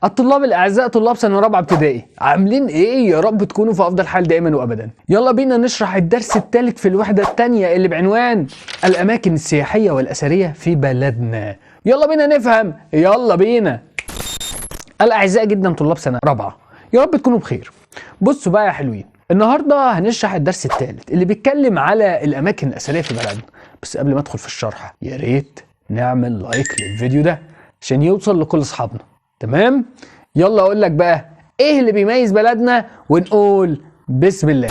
الطلاب الاعزاء طلاب سنه رابعه ابتدائي، عاملين ايه؟ يا رب تكونوا في افضل حال دائما وابدا. يلا بينا نشرح الدرس الثالث في الوحده الثانيه اللي بعنوان الاماكن السياحيه والاثريه في بلدنا. يلا بينا نفهم، يلا بينا. الاعزاء جدا طلاب سنه رابعه، يا رب تكونوا بخير. بصوا بقى يا حلوين، النهارده هنشرح الدرس الثالث اللي بيتكلم على الاماكن الاثريه في بلدنا. بس قبل ما ادخل في الشرح يا ريت نعمل لايك للفيديو ده عشان يوصل لكل اصحابنا. تمام؟ يلا اقول لك بقى ايه اللي بيميز بلدنا ونقول بسم الله.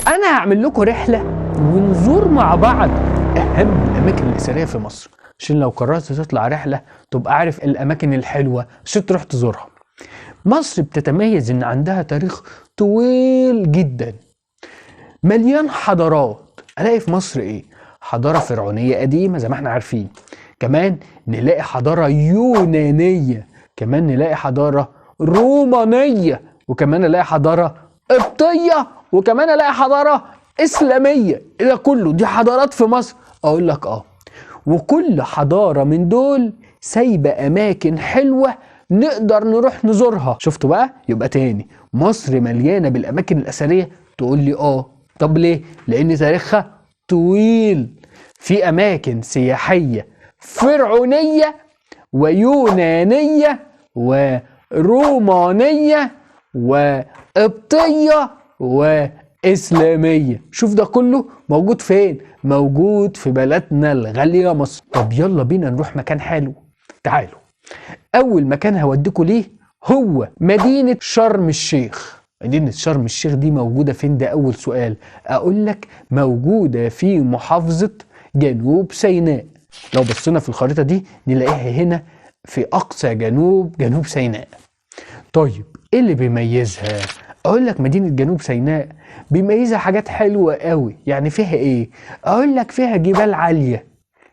انا هعمل لكم رحله ونزور مع بعض اهم الاماكن الاثريه في مصر، عشان لو قررت تطلع رحله تبقى عارف الاماكن الحلوه عشان تروح تزورها. مصر بتتميز ان عندها تاريخ طويل جدا مليان حضارات. الاقي في مصر ايه؟ حضاره فرعونيه قديمه زي ما احنا عارفين، كمان نلاقي حضاره يونانيه، كمان نلاقي حضاره رومانيه، وكمان نلاقي حضاره قبطيه، وكمان نلاقي حضاره اسلاميه. ايه كله دي حضارات في مصر؟ اقول لك وكل حضاره من دول سايبه اماكن حلوه نقدر نروح نزورها. شفتوا بقى؟ يبقى تاني، مصر مليانه بالاماكن الاثريه. تقول لي طب ليه؟ لان تاريخها طويل، في اماكن سياحيه فرعونيه ويونانيه ورومانيه وقبطيه واسلاميه. شوف ده كله موجود فين؟ موجود في بلدنا الغاليه مصر. طب يلا بينا نروح مكان حلو. تعالوا، اول مكان هوديكوا ليه هو مدينه شرم الشيخ. مدينه شرم الشيخ دي موجوده فين؟ ده اول سؤال. اقول لك موجوده في محافظه جنوب سيناء. لو بصينا في الخريطه دي نلاقيها هنا في اقصى جنوب سيناء. طيب ايه اللي بيميزها؟ اقول لك مدينه جنوب سيناء بيميزها حاجات حلوه قوي. يعني فيها ايه؟ اقول لك فيها جبال عاليه،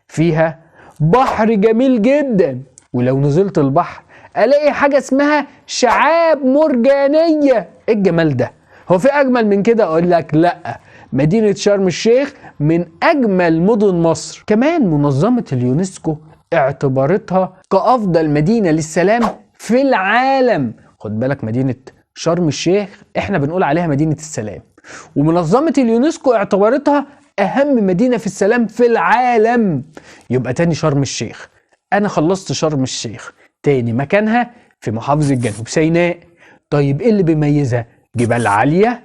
فيها بحر جميل جدا، ولو نزلت البحر الاقي حاجه اسمها شعاب مرجانيه. ايه الجمال ده؟ هو في اجمل من كده؟ اقول لك لا، مدينه شرم الشيخ من اجمل مدن مصر. كمان منظمه اليونسكو اعتبرتها كافضل مدينه للسلام في العالم. خد بالك، مدينه شرم الشيخ احنا بنقول عليها مدينه السلام، ومنظمه اليونسكو اعتبرتها اهم مدينه في السلام في العالم. يبقى تاني شرم الشيخ. انا خلصت شرم الشيخ، تاني مكانها في محافظه جنوب سيناء. طيب ايه اللي بيميزها؟ جبال عاليه،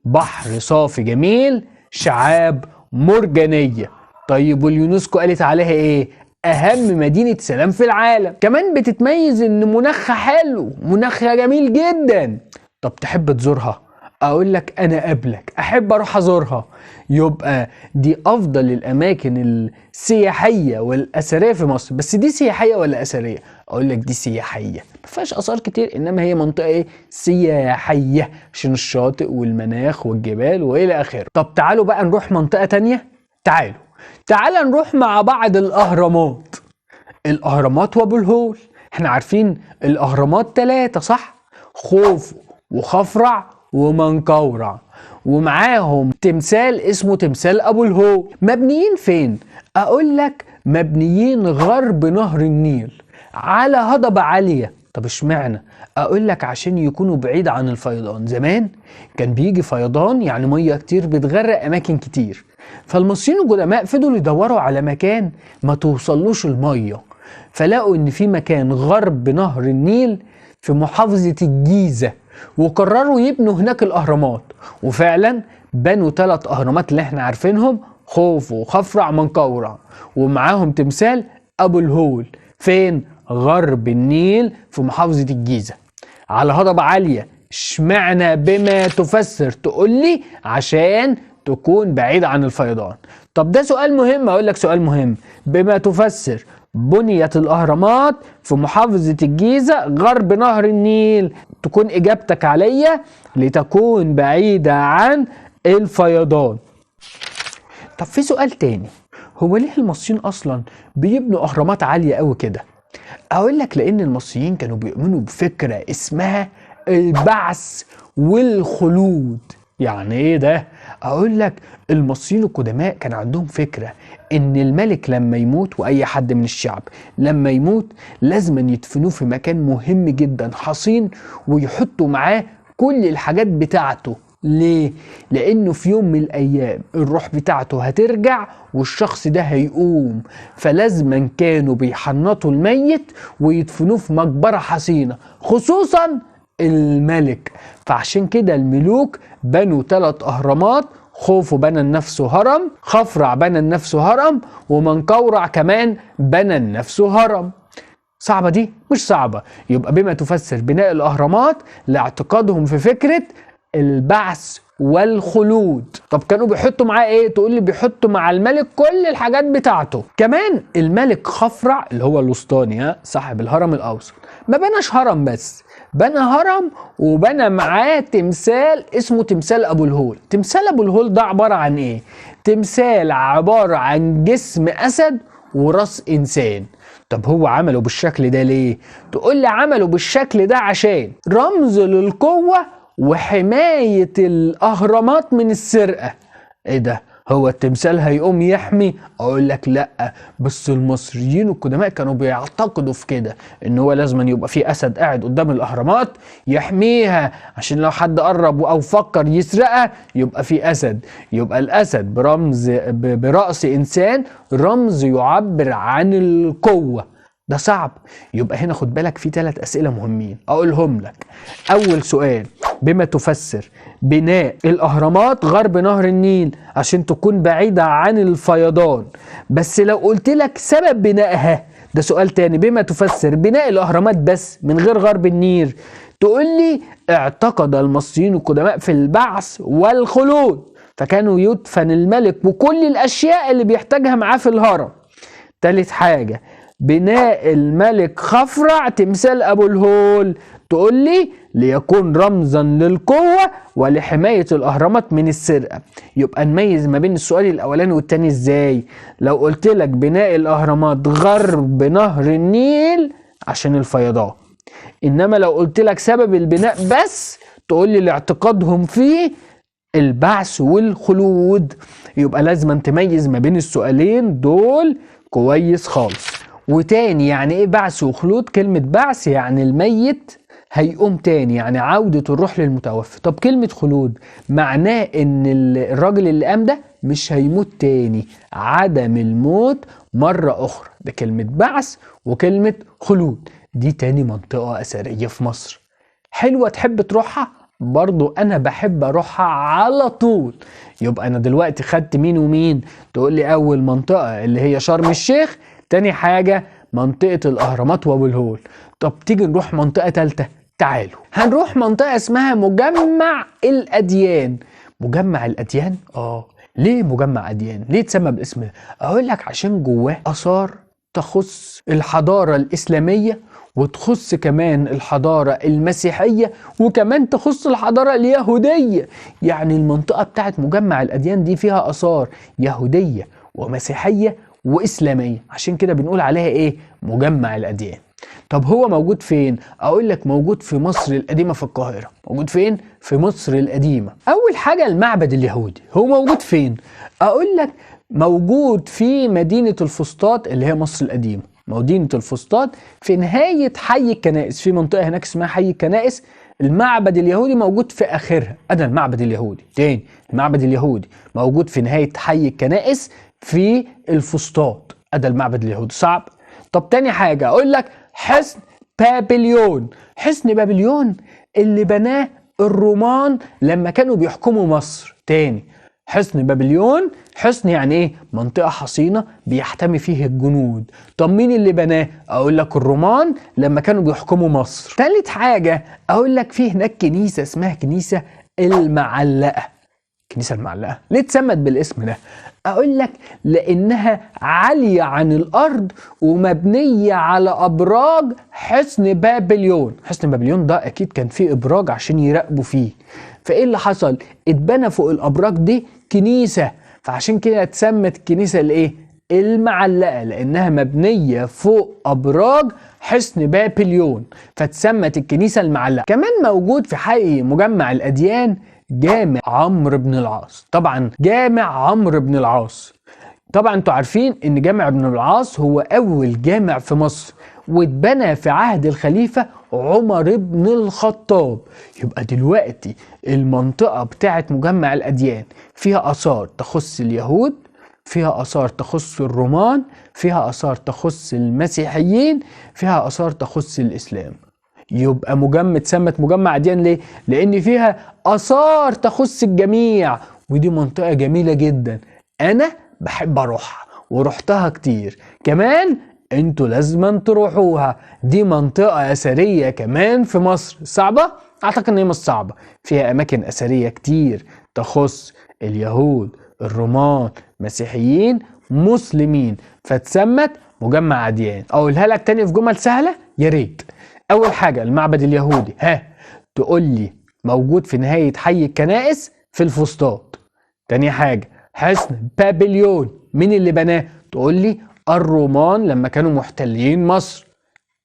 بحر صافي جميل، شعاب مرجانيه. طيب واليونسكو قالت عليها ايه؟ اهم مدينه سلام في العالم. كمان بتتميز ان مناخها حلو، مناخها جميل جدا. طب تحب تزورها؟ اقول لك انا قبلك احب اروح ازورها. يبقى دي افضل الاماكن السياحيه والاثريه في مصر. بس دي سياحيه ولا اثريه؟ اقول لك دي سياحيه، ما فيهاش اثار كتير، انما هي منطقه ايه؟ سياحيه، عشان الشاطئ والمناخ والجبال والى اخره. طب تعالوا بقى نروح منطقه تانية. تعالوا نروح مع بعض الاهرامات. الاهرامات وابو الهول. احنا عارفين الاهرامات 3 صح؟ خوفو وخفرع ومنقورع، ومعاهم تمثال اسمه تمثال ابو الهول. مبنيين فين؟ اقول لك مبنيين غرب نهر النيل على هضبة عالية. طب اشمعنى؟ اقول لك عشان يكونوا بعيد عن الفيضان. زمان كان بيجي فيضان، يعني مية كتير بتغرق اماكن كتير، فالمصريين القدماء فضلوا يدوروا على مكان ما توصلوش المية، فلقوا ان في مكان غرب نهر النيل في محافظة الجيزة، وقرروا يبنوا هناك الاهرامات. وفعلا بنوا 3 اهرامات اللي احنا عارفينهم، خوفو وخفرع منقورع، ومعاهم تمثال ابو الهول. فين؟ غرب النيل في محافظة الجيزة على هضبة عالية. اشمعنى بما تفسر؟ تقول لي عشان تكون بعيد عن الفيضان. طب ده سؤال مهم، اقول لك سؤال مهم. بما تفسر بنيت الاهرامات في محافظة الجيزة غرب نهر النيل، تكون اجابتك عليا لتكون بعيدة عن الفيضان. طب في سؤال تاني، هو ليه المصريين اصلا بيبنوا اهرامات عالية قوي كده؟ اقول لك لان المصريين كانوا بيؤمنوا بفكرة اسمها البعث والخلود. يعني ايه ده؟ اقول لك المصريين القدماء كان عندهم فكرة ان الملك لما يموت واي حد من الشعب لما يموت لازم يدفنوه في مكان مهم جدا حصين، ويحطوا معاه كل الحاجات بتاعته. ليه؟ لانه في يوم من الايام الروح بتاعته هترجع والشخص ده هيقوم، فلازما كانوا بيحنطوا الميت ويدفنوه في مقبرة حصينة، خصوصا الملك. فعشان كده الملوك بنوا 3 اهرامات. خوفو بنى لنفسه هرم، خفرع بنى لنفسه هرم، ومنقورع كمان بنى لنفسه هرم. صعبة دي؟ مش صعبة. يبقى بما تفسر بناء الأهرامات لاعتقادهم في فكرة البعث والخلود. طب كانوا بيحطوا معاه ايه؟ تقول لي بيحطوا مع الملك كل الحاجات بتاعته. كمان الملك خفرع اللي هو الوسطاني صاحب الهرم الأوسط ما بناش هرم بس، بنى هرم وبنى معاه تمثال اسمه تمثال أبو الهول. تمثال أبو الهول ده عبارة عن ايه؟ تمثال عبارة عن جسم أسد وراس إنسان. طب هو عمله بالشكل ده ليه؟ تقول لي عمله بالشكل ده عشان رمز للقوة وحماية الأهرامات من السرقة. ايه ده؟ هو التمثال هيقوم يحمي؟ اقول لك لا، بس المصريين القدماء كانوا بيعتقدوا في كده، ان هو لازم يبقى في اسد قاعد قدام الاهرامات يحميها، عشان لو حد قرب او فكر يسرقها يبقى في اسد. يبقى الاسد برأس انسان، رمز يعبر عن القوة. ده صعب. يبقى هنا خد بالك في 3 أسئلة مهمين أقولهم لك. أول سؤال، بما تفسر بناء الأهرامات غرب نهر النيل عشان تكون بعيدة عن الفيضان، بس لو قلت لك سبب بنائها، ده سؤال تاني، بما تفسر بناء الأهرامات بس من غير غرب النيل، تقول لي اعتقد المصريين القدماء في البعث والخلود، فكانوا يدفن الملك وكل الأشياء اللي بيحتاجها معاه في الهرم. تالت حاجة، بناء الملك خفرع تمثال أبو الهول، تقول لي ليكون رمزا للقوة ولحماية الأهرامات من السرقة. يبقى نميز ما بين السؤال الأولاني والتاني ازاي؟ لو قلت لك بناء الأهرامات غرب نهر النيل عشان الفيضان، إنما لو قلت لك سبب البناء بس تقول لي لاعتقادهم فيه البعث والخلود. يبقى لازم تميز ما بين السؤالين دول كويس خالص. وتاني، يعني ايه بعث وخلود؟ كلمة بعث يعني الميت هيقوم تاني، يعني عودة الروح للمتوفي. طب كلمة خلود معناه ان الراجل اللي قام ده مش هيموت تاني، عدم الموت مرة اخرى. ده كلمة بعث وكلمة خلود. دي تاني منطقة اثرية في مصر حلوة تحب تروحها؟ برضو انا بحب اروحها على طول. يبقى انا دلوقتي خدت مين ومين؟ تقول لي اول منطقة اللي هي شرم الشيخ، تاني حاجة منطقة الأهرامات وأبو الهول. طب تيجي نروح منطقة تالتة؟ تعالوا هنروح منطقة اسمها مجمع الأديان. مجمع الأديان؟ ليه مجمع أديان؟ ليه تسمى بالاسم ده؟ أقول لك عشان جواه آثار تخص الحضارة الإسلامية، وتخص كمان الحضارة المسيحية، وكمان تخص الحضارة اليهودية. يعني المنطقة بتاعت مجمع الأديان دي فيها آثار يهودية ومسيحية وإسلامية، عشان كده بنقول عليها إيه؟ مجمع الأديان. طب هو موجود فين؟ أقول لك موجود في مصر القديمة في القاهرة. موجود فين؟ في مصر القديمة. أول حاجة المعبد اليهودي، هو موجود فين؟ أقول لك موجود في مدينة الفسطاط اللي هي مصر القديمة. مدينة الفسطاط في نهاية حي الكنائس، في منطقة هناك اسمها حي الكنائس. المعبد اليهودي موجود في آخرها. أنا المعبد اليهودي تاني، المعبد اليهودي موجود في نهاية حي الكنائس في الفسطاط. أدا المعبد اليهودي. صعب؟ طب تاني حاجة أقول لك حصن بابليون. حصن بابليون اللي بناه الرومان لما كانوا بيحكموا مصر. تاني، حصن بابليون، حصن يعني ايه؟ منطقة حصينة بيحتمي فيه الجنود. طب مين اللي بناه؟ اقول لك الرومان لما كانوا بيحكموا مصر. تالت حاجة اقول لك فيه هناك كنيسة اسمها كنيسة المعلقة. كنيسة المعلقة ليه اتسمت بالاسم ده؟ اقول لك لانها عالية عن الارض ومبنية على ابراج حصن بابليون. حصن بابليون ده اكيد كان فيه ابراج عشان يراقبوا فيه. فايه اللي حصل؟ اتبنى فوق الابراج دي كنيسة، فعشان كده اتسمت كنيسة الايه؟ المعلقة لأنها مبنية فوق أبراج حصن بابليون فتسمت الكنيسة المعلقة. كمان موجود في حي مجمع الأديان جامع عمرو بن العاص. طبعا جامع عمرو بن العاص، طبعا انتوا عارفين ان جامع ابن العاص هو اول جامع في مصر واتبنى في عهد الخليفة عمر بن الخطاب. يبقى دلوقتي المنطقة بتاعت مجمع الأديان فيها آثار تخص اليهود، فيها آثار تخص الرومان، فيها آثار تخص المسيحيين، فيها آثار تخص الإسلام. يبقى اتسمت مجمع أديان ليه؟ لأن فيها آثار تخص الجميع، ودي منطقة جميلة جدا أنا بحب أروحها ورحتها كتير. كمان انتوا لازم تروحوها، دي منطقة أثرية كمان في مصر. صعبة؟ أعتقد إن هي مش صعبة، فيها أماكن أثرية كتير تخص اليهود، الرومان، مسيحيين، مسلمين، فتسمت مجمع أديان. أقولها لك تاني في جمل سهلة يا ريت. أول حاجة المعبد اليهودي، تقول لي موجود في نهاية حي الكنائس في الفسطاط. تاني حاجة حصن بابليون، مين اللي بناه؟ تقول لي الرومان لما كانوا محتلين مصر.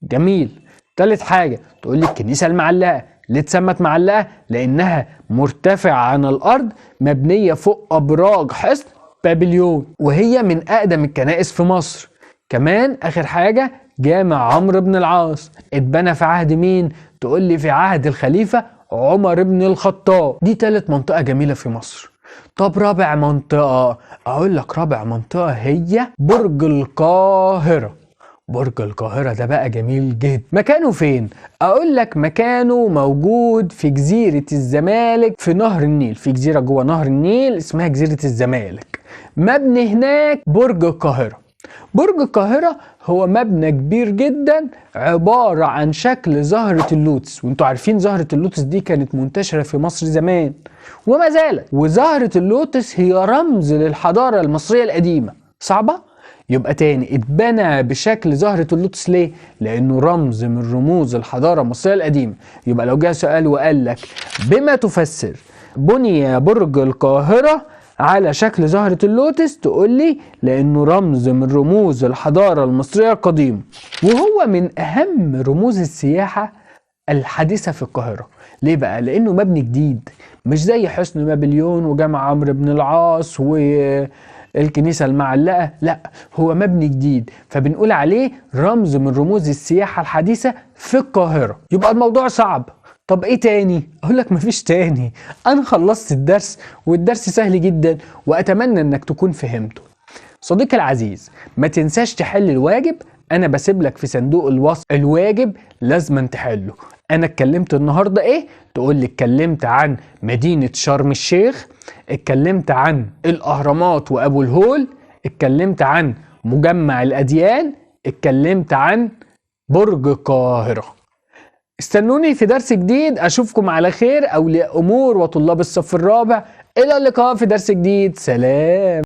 جميل. تالت حاجة تقول لي الكنيسة المعلقة. ليه اتسمت معلقة؟ لأنها مرتفعة عن الأرض، مبنية فوق أبراج حصن بابليون، وهي من أقدم الكنائس في مصر. كمان آخر حاجة جامع عمرو بن العاص، اتبنى في عهد مين؟ تقول لي في عهد الخليفة عمر بن الخطاب. دي تالت منطقة جميلة في مصر. طب رابع منطقة، أقول لك رابع منطقة هي برج القاهرة. برج القاهرة ده بقى جميل جدا. مكانه فين؟ أقول لك مكانه موجود في جزيرة الزمالك في نهر النيل، في جزيرة جوه نهر النيل اسمها جزيرة الزمالك، مبني هناك برج القاهرة. برج القاهرة هو مبنى كبير جدا عبارة عن شكل زهرة اللوتس، وانتوا عارفين زهرة اللوتس دي كانت منتشرة في مصر زمان وما زالت، وزهرة اللوتس هي رمز للحضارة المصرية القديمة. صعبة؟ يبقى تاني، اتبنى بشكل زهرة اللوتس ليه؟ لأنه رمز من رموز الحضارة المصرية القديمة. يبقى لو جاء سؤال وقال لك بما تفسر بني برج القاهرة على شكل زهرة اللوتس، تقول لي لأنه رمز من رموز الحضارة المصرية القديمة، وهو من أهم رموز السياحة الحديثة في القاهرة. ليه بقى؟ لأنه مبني جديد، مش زي حصن بابليون وجامع عمرو بن العاص والكنيسة المعلقة، لا هو مبني جديد، فبنقول عليه رمز من رموز السياحة الحديثة في القاهرة. يبقى الموضوع صعب. طب ايه تاني؟ اقول لك مفيش تاني، انا خلصت الدرس والدرس سهل جدا واتمنى انك تكون فهمته. صديقي العزيز، ما تنساش تحل الواجب، انا بسيب لك في صندوق الوصف الواجب لازم تحله. انا اتكلمت النهارده ايه؟ تقول لي اتكلمت عن مدينة شرم الشيخ، اتكلمت عن الاهرامات وابو الهول، اتكلمت عن مجمع الاديان، اتكلمت عن برج القاهرة. استنوني في درس جديد، اشوفكم على خير اولياء امور وطلاب الصف الرابع. الى اللقاء في درس جديد، سلام.